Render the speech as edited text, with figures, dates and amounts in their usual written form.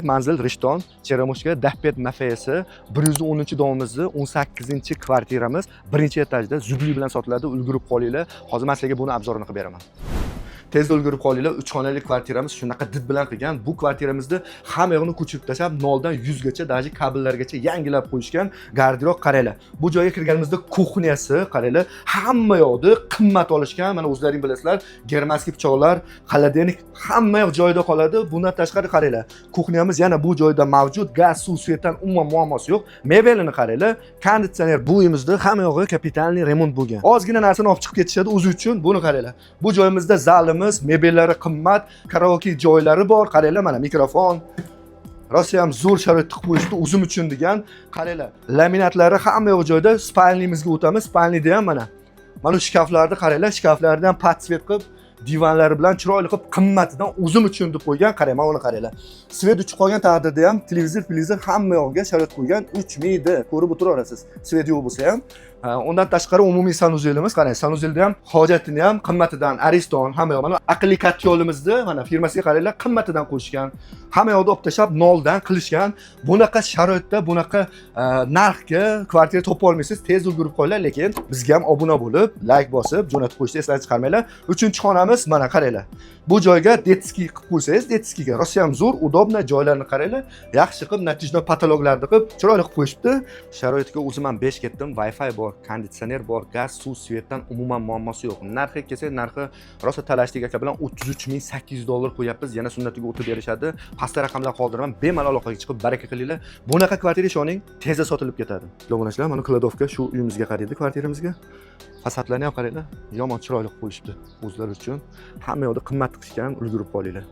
Manzil Rishton, Cheremushka, Dahpet Mafiyasi, 110-domimizni 18-kvartiramiz, birinchi etajda zudlik bilan sotiladi. Ulgurib qolinglar. Hozir men sizlarga buni obzorini qilib beraman. Tezda ulgurib qolinglar. 3 xonali kvartiramiz shunaqa did bilan qilgan. Bu kvartiramizni hamma yo'g'ini ko'chirib tashlab, 0 dan 100 gacha, даже kabellargacha yangilab qo'yishgan. Garderob qaranglar. Bu joyga kirganimizda kuxnyasi qaranglar, hamma yoqda qimmat olishgan. Mana o'zlaring bilasizlar, germanskiy pichoqlar, xolodilnik hamma yoq joyida qoladi. Bundan tashqari qaranglar. Kuxnyamiz yana bu joyda mavjud. Gaz, suv, svetdan umuman muammosi yo'q. Mebelini qaranglar. Konditsioner bu uyimizda hamma yog'i kapitalniy remont bo'lgan. Ozgina narsani olib chiqib ketishadi o'zi uchun. Buni qaranglar. Bu joyimizda zalimiz, mebellari qimmat, karaoke joylari bor. Qaranglar, mana mikrofon. Rosa ham zo'r sharoitda qilib qo'yishdi o'zim uchun degan. Qaranglar, laminatlari hamma yoq joyda. Spalnimizga o'tamiz. Spalnida ham mana shu shkaflarni qaranglar, shkaflarni ham patsvet qilib, divanlari bilan chiroyli qilib qimmatidan o'zim uchun deb qo'ygan. Qarang, mana uni qaranglar. Svet o'chib qolgan taqdirda ham televizor hamma yoqga sharoit qo'ygan. Uchmaydi. Ko'rib o'tiraverasiz. Svet yo'q bo'lsa ham. Undan tashqari umumiy sanuzelimiz, qarang, sanuzelda ham hojatini ham qimmatidan Ariston hamma yoq. Mana aqlli katyolimizni mana firmasiga qaranglar, qimmatidan qo'shgan. Hamma yoqda olib tashlab 0 dan qilishgan. Bunaqa sharoitda, bunaqa narxga kvartira topa olmaysiz. Tez ulgurib qo'yinglar, lekin bizga ham obuna bo'lib, like bosib, jo'natib qo'yishni esdan chiqarmanglar. 3-xonamiz mana qaranglar. Bu joyga detskiy qilib qo'ysangiz, detskiyga rosa ham zo'r, udobna joylarni qaranglar. Yaxshi qilib, natijada patologlarni qilib, chiroyli qilib qo'yishibdi. Sharoitga o'zim ham 5 ketdim. Wi-Fi bor, konditsioner bor, gaz, suv, svetdan umuman muammosi yo'q. Narxi kelsa, narxi rosa talashdik aka bilan $33,800 qo'yapmiz. Yana sunnatiga o'tib berishadi. Pastda raqamlar qoldiraman. Bemalol aloqaga chiqib baraka qilinglar. Bunaqa kvartira ishoning, tezda sotilib ketadi. Lomonashlar, mana kladovka shu uyimizga qaraydi, kvartiramizga. Fasadlarni ham qaranglar, yomon chiroyli qilib qo'yishibdi o'zlari uchun. Hamma yoqda qimmat qilishgan, ulgurib qolinglar.